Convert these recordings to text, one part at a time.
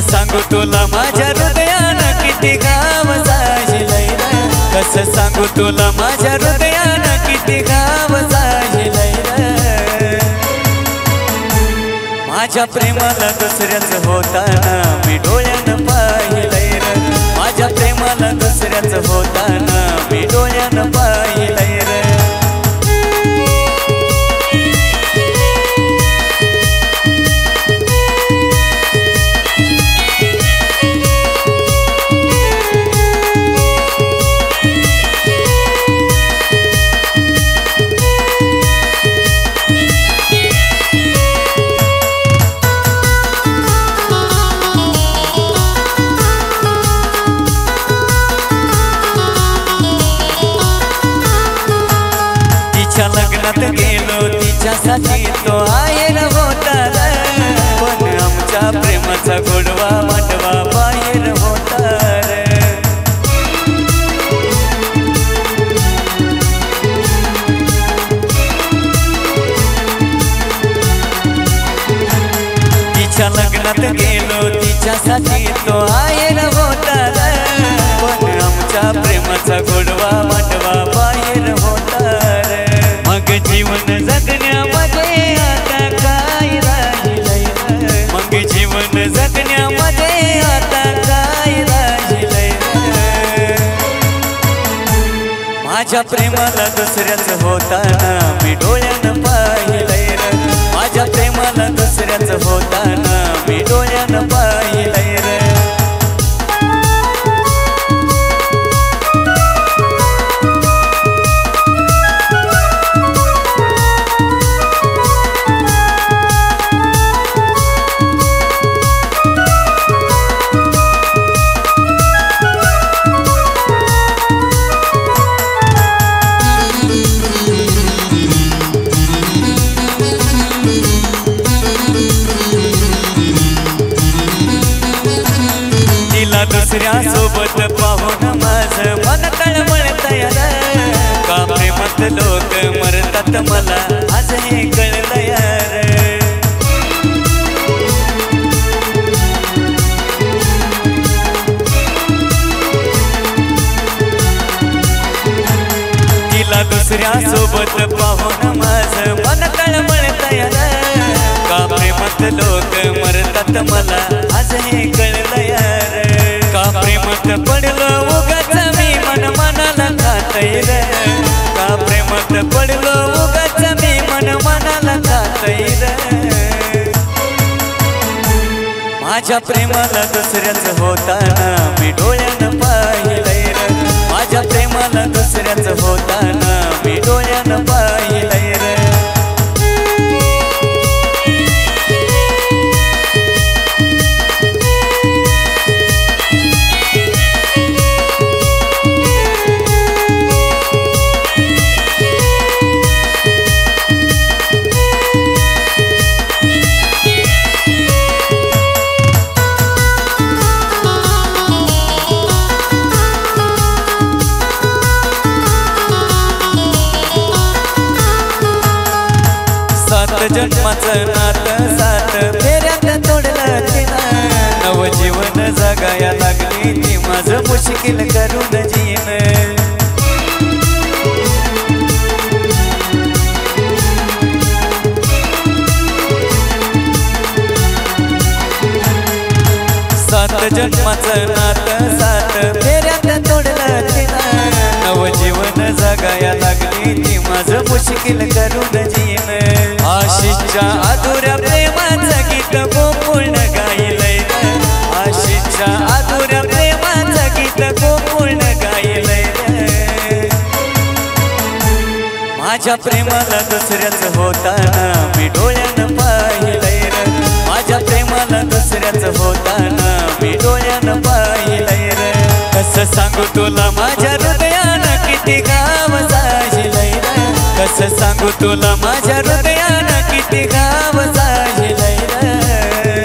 कसं सांगू तुला माझ्या हृदयानं किती घाव साजिलय रे, कसं सांगू तुला माझ्या हृदयानं किती घाव साजिलय रे। माझ्या प्रेमाला दुसऱ्याच होताना मी डोळ्यानं पाहिलंय रे, माझ्या प्रेमाला दुसऱ्याच होताना मी डोळ्यानं पाहिलंय रे। लग्नात गेलो तिच्यासाठी तो आहेर होता रे, पण आमच्या प्रेमाचा गोडवा मांडवा बाहेर होता रे। तिच्या लग्नात गेलो तिच्यासाठी तो आहेर होता रे, पण आमच्या प्रेमाचा गोडवा मांडवा बाहेर होता रे। मग जीवन जगण्यामध्ये आता काय राहिलंय रे, मग जीवन जगण्यामध्ये आता काय राहिलंय रे। माझ्या प्रेमाला दुसऱ्याच होताना मी डोळ्यानं पाहिलंय रे, माझ्या प्रेमाला दुसऱ्याच होताना मी डोळ्यानं पाहिलंय रे। दुसऱ्या सोबत पाहून माझं मन तळमळतंय रे, का प्रेमात लोक मरतात मला आज हे कळलंय रे। तिला दुसऱ्या सोबत पाहून माझं मन तळमळतंय रे, का प्रेमात लोक मरतात मला आज हे कळलंय रे। का प्रेमात पडलो उगाच मी मन मनाला खातय रे, का प्रेमात पडलो उगाच मी मन मनाला खातय रे। माझ्या प्रेमाला दुसऱ्याच होताना मी डोळ्यानं पाहिलंय रे, माझ्या प्रेमाला दुसऱ्याच होताना मी डोळ्यानं पाहिलंय रे। सात जन्माचं नातं सात फेऱ्यात तोडलं तिनं, नवजीवन जगाया लागली ती माझं मुश्किल करून जीन। सात जन्माचं नातं सात फेऱ्यात तोडलं तिनं, नवजीवन जगाया लागली ती माझं मुश्किल करून जीन। आशिषच्या अधुऱ्या प्रेमाचं गीत गोकुळन गायलंय रे, आशिषच्या अधुऱ्या प्रेमाचं गीत गोकुळन गायलंय रे। माझ्या प्रेमाला दुसऱ्याच होताना मी डोळ्यानं पाहिलंय रे, माझ्या प्रेमाला दुसऱ्याच होताना मी डोळ्यानं पाहिलंय रे। कसं सांगू तुला माझ्या हृदयानं किती घाव साजिलय रे, कसं सांगू तुला माझ्या हृदयानं किती घाव साजिलय रे।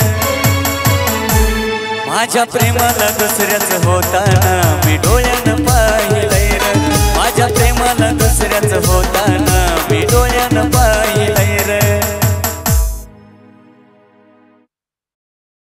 माझ्या प्रेमाला दुसऱ्याच होताना मी डोळ्यानं पाहिलंय रे, माझ्या प्रेमाला दुसऱ्याच होताना